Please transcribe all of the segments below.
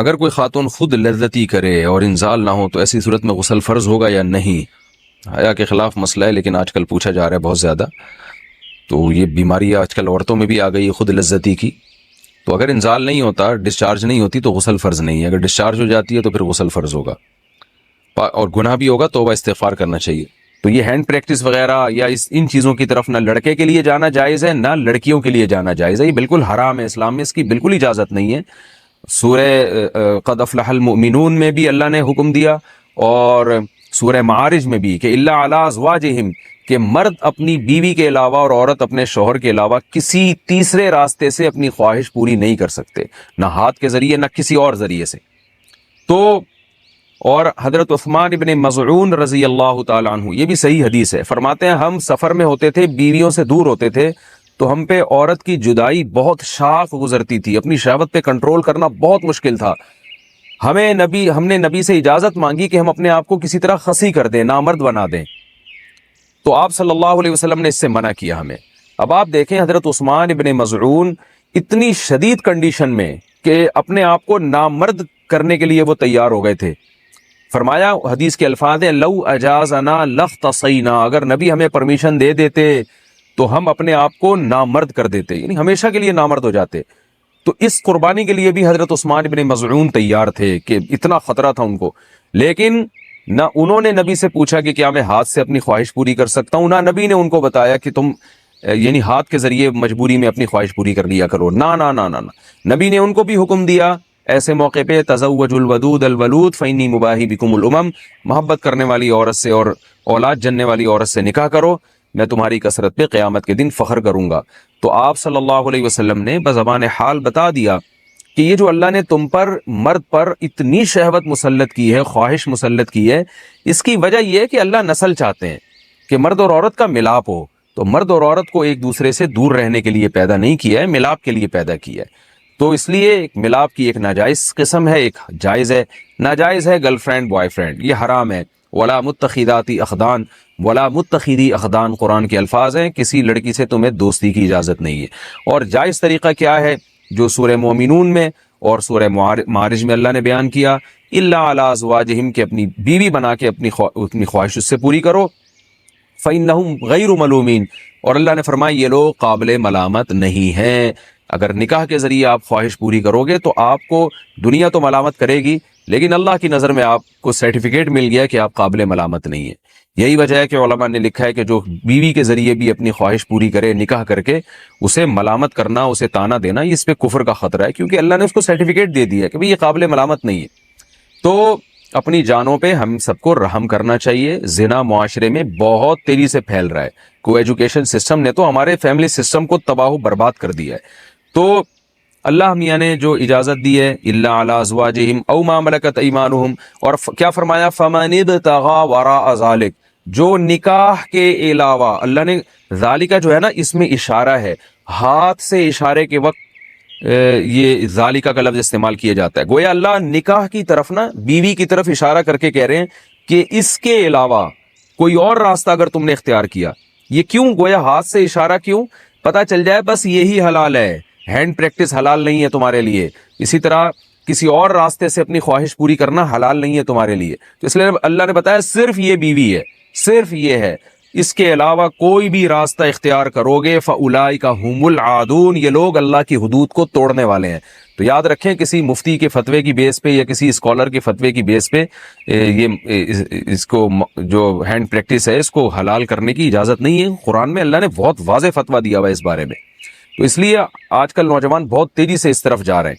اگر کوئی خاتون خود لذتی کرے اور انزال نہ ہو تو ایسی صورت میں غسل فرض ہوگا یا نہیں؟ حیا کے خلاف مسئلہ ہے لیکن آج کل پوچھا جا رہا ہے بہت زیادہ. تو یہ بیماری آج کل عورتوں میں بھی آ گئی ہے خود لذتی کی. تو اگر انزال نہیں ہوتا، ڈسچارج نہیں ہوتی تو غسل فرض نہیں ہے. اگر ڈسچارج ہو جاتی ہے تو پھر غسل فرض ہوگا اور گناہ بھی ہوگا، توبہ استغفار کرنا چاہیے. تو یہ ہینڈ پریکٹس وغیرہ یا ان چیزوں کی طرف نہ لڑکے کے لیے جانا جائز ہے نہ لڑکیوں کے لیے جانا جائز ہے. یہ بالکل حرام ہے، اسلام میں اس کی بالکل اجازت نہیں ہے. سورہ قد افلح المؤمنون میں بھی اللہ نے حکم دیا اور سورہ معارج میں بھی کہ الا علی ازواجہم، کہ مرد اپنی بیوی کے علاوہ اور عورت اپنے شوہر کے علاوہ کسی تیسرے راستے سے اپنی خواہش پوری نہیں کر سکتے، نہ ہاتھ کے ذریعے نہ کسی اور ذریعے سے. تو اور حضرت عثمان ابن مظعون رضی اللہ تعالی عنہ، یہ بھی صحیح حدیث ہے، فرماتے ہیں ہم سفر میں ہوتے تھے، بیویوں سے دور ہوتے تھے، تو ہم پہ عورت کی جدائی بہت شاق گزرتی تھی، اپنی شہوت پہ کنٹرول کرنا بہت مشکل تھا. ہم نے نبی سے اجازت مانگی کہ ہم اپنے آپ کو کسی طرح خسی کر دیں، نامرد بنا دیں، تو آپ صلی اللہ علیہ وسلم نے اس سے منع کیا ہمیں. اب آپ دیکھیں حضرت عثمان ابن مظعون اتنی شدید کنڈیشن میں کہ اپنے آپ کو نامرد کرنے کے لیے وہ تیار ہو گئے تھے. فرمایا، حدیث کے الفاظ ہیں، لو اجازنا لاختصینا، اگر نبی ہمیں پرمیشن دے دیتے تو ہم اپنے آپ کو نامرد کر دیتے، یعنی ہمیشہ کے لیے نامرد ہو جاتے. تو اس قربانی کے لیے بھی حضرت عثمان ابن مظعون تیار تھے کہ اتنا خطرہ تھا ان کو. لیکن نہ انہوں نے نبی سے پوچھا کہ کیا میں ہاتھ سے اپنی خواہش پوری کر سکتا ہوں، نہ نبی نے ان کو بتایا کہ تم یعنی ہاتھ کے ذریعے مجبوری میں اپنی خواہش پوری کر لیا کرو. نہ نہ نہ نہ نبی نے ان کو بھی حکم دیا ایسے موقع پہ، تزوج الودود الولود فانی مباہی بکم الامم، محبت کرنے والی عورت سے اور اولاد جننے والی عورت سے نکاح کرو، میں تمہاری کثرت پہ قیامت کے دن فخر کروں گا. تو آپ صلی اللہ علیہ وسلم نے بزبان حال بتا دیا کہ یہ جو اللہ نے تم پر، مرد پر اتنی شہوت مسلط کی ہے، خواہش مسلط کی ہے، اس کی وجہ یہ ہے کہ اللہ نسل چاہتے ہیں کہ مرد اور عورت کا ملاپ ہو. تو مرد اور عورت کو ایک دوسرے سے دور رہنے کے لیے پیدا نہیں کیا ہے، ملاپ کے لیے پیدا کیا ہے. تو اس لیے ایک ملاپ کی ایک ناجائز قسم ہے، ایک جائز ہے. ناجائز ہے گرل فرینڈ بوائے فرینڈ، یہ حرام ہے. ولا متخذاتی اخدان، ولا متخذی اخدان قرآن کے الفاظ ہیں، کسی لڑکی سے تمہیں دوستی کی اجازت نہیں ہے. اور جائز طریقہ کیا ہے جو سورہ مومنون میں اور سورہ معارج میں اللہ نے بیان کیا، الا علی ازواجہم، کہ اپنی بیوی بنا کے اپنی خواہش اس سے پوری کرو. فإنہم غیر ملومین، اور اللہ نے فرمایا یہ لوگ قابل ملامت نہیں ہیں. اگر نکاح کے ذریعے آپ خواہش پوری کرو گے تو آپ کو دنیا تو ملامت کرے گی، لیکن اللہ کی نظر میں آپ کو سرٹیفکیٹ مل گیا کہ آپ قابل ملامت نہیں ہیں. یہی وجہ ہے کہ علماء نے لکھا ہے کہ جو بیوی کے ذریعے بھی اپنی خواہش پوری کرے نکاح کر کے، اسے ملامت کرنا، اسے تانا دینا، اس پہ کفر کا خطرہ ہے، کیونکہ اللہ نے اس کو سرٹیفکیٹ دے دیا کہ بھئی یہ قابل ملامت نہیں ہے. تو اپنی جانوں پہ ہم سب کو رحم کرنا چاہیے. زنا معاشرے میں بہت تیزی سے پھیل رہا ہے. کو ایجوکیشن سسٹم نے تو ہمارے فیملی سسٹم کو تباہ و برباد کر دیا ہے. تو اللہ میاں نے جو اجازت دی ہے، الا علی ازواجہم او ما ملکت ایمانہم، اور کیا فرمایا، فمن ابتغى وراء ذلک، جو نکاح کے علاوہ، اللہ نے ذالکہ جو ہے نا اس میں اشارہ ہے، ہاتھ سے اشارے کے وقت یہ ذالکہ کا لفظ استعمال کیا جاتا ہے. گویا اللہ نکاح کی طرف نا، بیوی کی طرف اشارہ کر کے کہہ رہے ہیں کہ اس کے علاوہ کوئی اور راستہ اگر تم نے اختیار کیا. یہ کیوں گویا ہاتھ سے اشارہ کیوں؟ پتہ چل جائے بس یہی حلال ہے، ہینڈ پریکٹس حلال نہیں ہے تمہارے لیے. اسی طرح کسی اور راستے سے اپنی خواہش پوری کرنا حلال نہیں ہے تمہارے لیے. تو اس لیے اللہ نے بتایا صرف یہ بیوی ہے، صرف یہ ہے، اس کے علاوہ کوئی بھی راستہ اختیار کرو گے فَأُولَئِكَ هُمُ الْعَادُونَ، یہ لوگ اللہ کی حدود کو توڑنے والے ہیں. تو یاد رکھیں، کسی مفتی کے فتوے کی بیس پہ یا کسی اسکالر کے فتوے کی بیس پہ اس کو جو ہینڈ پریکٹس ہے اس کو حلال کرنے کی اجازت نہیں ہے. قرآن میں اللہ نے بہت واضح فتویٰ دیا ہوا ہے اس بارے میں. تو اس لیے آج کل نوجوان بہت تیزی سے اس طرف جا رہے ہیں،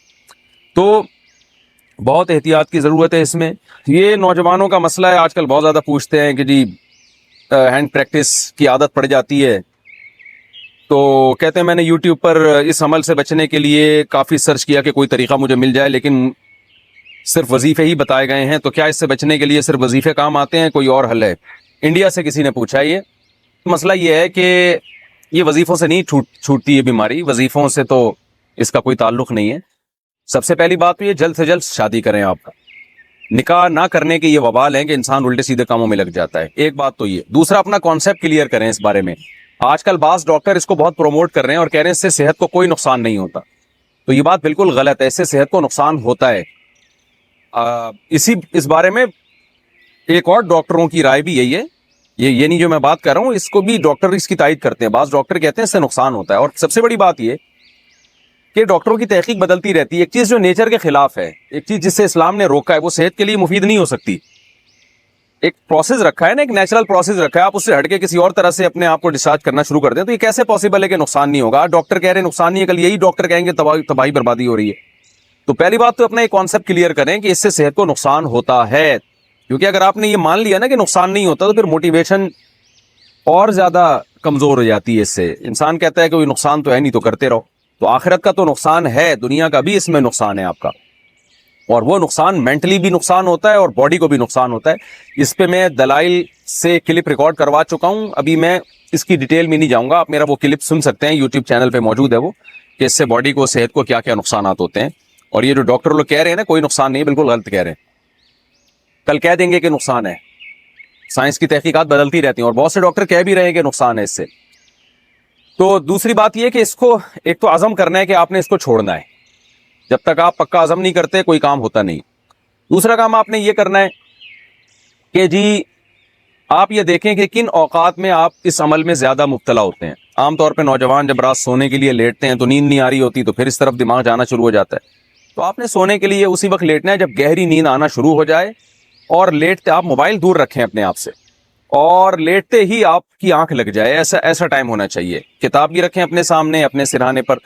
تو بہت احتیاط کی ضرورت ہے اس میں. یہ نوجوانوں کا مسئلہ ہے، آج کل بہت زیادہ پوچھتے ہیں کہ جی ہینڈ پریکٹس کی عادت پڑ جاتی ہے، تو کہتے ہیں میں نے یوٹیوب پر اس عمل سے بچنے کے لیے کافی سرچ کیا کہ کوئی طریقہ مجھے مل جائے، لیکن صرف وظیفے ہی بتائے گئے ہیں. تو کیا اس سے بچنے کے لیے صرف وظیفے کام آتے ہیں؟ کوئی اور حل ہے؟ انڈیا سے کسی نے پوچھا. یہ مسئلہ یہ ہے کہ یہ وظیفوں سے نہیں چھوٹتی یہ بیماری، وظیفوں سے تو اس کا کوئی تعلق نہیں ہے. سب سے پہلی بات تو یہ جلد سے جلد شادی کریں. آپ کا نکاح نہ کرنے کے یہ وبال ہیں کہ انسان الٹے سیدھے کاموں میں لگ جاتا ہے. ایک بات تو یہ. دوسرا، اپنا کانسیپٹ کلیئر کریں اس بارے میں. آج کل بعض ڈاکٹر اس کو بہت پروموٹ کر رہے ہیں اور کہہ رہے ہیں اس سے صحت کو کوئی نقصان نہیں ہوتا. تو یہ بات بالکل غلط ہے، اس سے صحت کو نقصان ہوتا ہے. اس بارے میں ایک اور ڈاکٹروں کی رائے بھی یہی ہے، یہ نہیں جو میں بات کر رہا ہوں، اس کو بھی ڈاکٹر اس کی تائید کرتے ہیں. بعض ڈاکٹر کہتے ہیں اس سے نقصان ہوتا ہے. اور سب سے بڑی بات یہ کہ ڈاکٹروں کی تحقیق بدلتی رہتی ہے. ایک چیز جو نیچر کے خلاف ہے، ایک چیز جس سے اسلام نے روکا ہے، وہ صحت کے لیے مفید نہیں ہو سکتی. ایک پروسیس رکھا ہے نا، ایک نیچرل پروسیس رکھا ہے، آپ اس سے ہٹ کے کسی اور طرح سے اپنے آپ کو ڈسچارج کرنا شروع کر دیں تو یہ کیسے پاسبل ہے کہ نقصان نہیں ہوگا؟ ڈاکٹر کہہ رہے ہیں نقصان نہیں ہے، کل یہی ڈاکٹر کہیں گے تباہی بربادی ہو رہی ہے. تو پہلی بات تو اپنا ایک کانسیپٹ کلیئر کریں کہ اس سے صحت کو نقصان ہوتا ہے. کیونکہ اگر آپ نے یہ مان لیا نا کہ نقصان نہیں ہوتا تو پھر موٹیویشن اور زیادہ کمزور ہو جاتی ہے. اس سے انسان کہتا ہے کہ کوئی نقصان تو ہے نہیں تو کرتے رہو. تو آخرت کا تو نقصان ہے، دنیا کا بھی اس میں نقصان ہے آپ کا، اور وہ نقصان مینٹلی بھی نقصان ہوتا ہے اور باڈی کو بھی نقصان ہوتا ہے. اس پہ میں دلائل سے کلپ ریکارڈ کروا چکا ہوں، ابھی میں اس کی ڈیٹیل میں نہیں جاؤں گا. آپ میرا وہ کلپ سن سکتے ہیں، یوٹیوب چینل پہ موجود ہے وہ، کہ اس سے باڈی کو، صحت کو کیا کیا نقصانات ہوتے ہیں. اور یہ جو ڈاکٹر لوگ کہہ رہے ہیں نا کوئی نقصان نہیں، بالکل غلط کہہ رہے ہیں. کل کہہ دیں گے کہ نقصان ہے. سائنس کی تحقیقات بدلتی رہتی ہیں اور بہت سے ڈاکٹر کہہ بھی رہے ہیں کہ نقصان ہے اس سے. تو دوسری بات یہ کہ اس کو ایک تو عزم کرنا ہے کہ آپ نے اس کو چھوڑنا ہے. جب تک آپ پکا عزم نہیں کرتے کوئی کام ہوتا نہیں. دوسرا کام آپ نے یہ کرنا ہے کہ جی آپ یہ دیکھیں کہ کن اوقات میں آپ اس عمل میں زیادہ مبتلا ہوتے ہیں. عام طور پہ نوجوان جب رات سونے کے لیے لیٹتے ہیں تو نیند نہیں آ رہی ہوتی، تو پھر اس طرف دماغ جانا شروع ہو جاتا ہے. تو آپ نے سونے کے لیے اسی وقت لیٹنا ہے جب گہری نیند آنا شروع ہو جائے، اور لیٹتے آپ موبائل دور رکھیں اپنے آپ سے، اور لیٹتے ہی آپ کی آنکھ لگ جائے. ایسا ٹائم ہونا چاہیے. کتاب بھی رکھیں اپنے سامنے، اپنے سرہانے پر،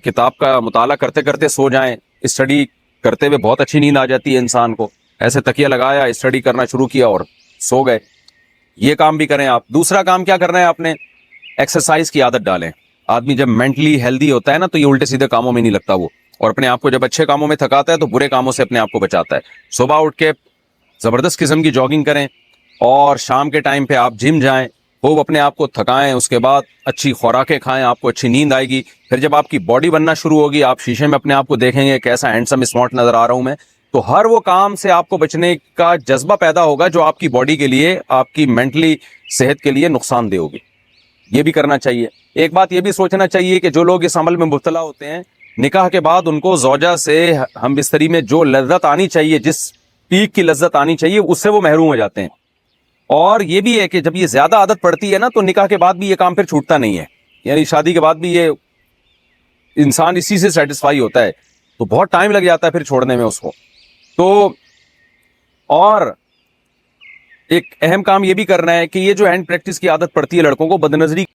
کتاب کا مطالعہ کرتے کرتے سو جائیں. اسٹڈی کرتے ہوئے بہت اچھی نیند آ جاتی ہے انسان کو. ایسے تکیہ لگایا، اسٹڈی کرنا شروع کیا اور سو گئے. یہ کام بھی کریں آپ. دوسرا کام کیا کرنا ہے آپ نے؟ ایکسرسائز کی عادت ڈالیں. آدمی جب مینٹلی ہیلدی ہوتا ہے نا تو یہ الٹے سیدھے کاموں میں نہیں لگتا وہ، اور اپنے آپ کو جب اچھے کاموں میں تھکاتا ہے تو برے کاموں سے اپنے آپ کو بچاتا ہے. صبح اٹھ کے زبردست قسم کی جاگنگ کریں، اور شام کے ٹائم پہ آپ جم جائیں، خوب اپنے آپ کو تھکائیں. اس کے بعد اچھی خوراکیں کھائیں، آپ کو اچھی نیند آئے گی. پھر جب آپ کی باڈی بننا شروع ہوگی، آپ شیشے میں اپنے آپ کو دیکھیں گے کیسا ہینڈسم اسمارٹ نظر آ رہا ہوں میں، تو ہر وہ کام سے آپ کو بچنے کا جذبہ پیدا ہوگا جو آپ کی باڈی کے لیے، آپ کی مینٹلی صحت کے لیے نقصان دہ ہوگی. یہ بھی کرنا چاہیے. ایک بات یہ بھی سوچنا چاہیے کہ جو لوگ اس عمل میں مبتلا ہوتے ہیں، نکاح کے بعد ان کو زوجہ سے ہم بستری میں جو لذت آنی چاہیے، جس پیک کی لذت آنی چاہیے، اس سے وہ محروم ہو جاتے ہیں. اور یہ بھی ہے کہ جب یہ زیادہ عادت پڑتی ہے نا تو نکاح کے بعد بھی یہ کام پھر چھوٹتا نہیں ہے. یعنی شادی کے بعد بھی یہ انسان اسی سے سیٹسفائی ہوتا ہے، تو بہت ٹائم لگ جاتا ہے پھر چھوڑنے میں اس کو. تو اور ایک اہم کام یہ بھی کرنا ہے کہ یہ جو ہینڈ پریکٹس کی عادت پڑتی ہے لڑکوں کو، بد نظری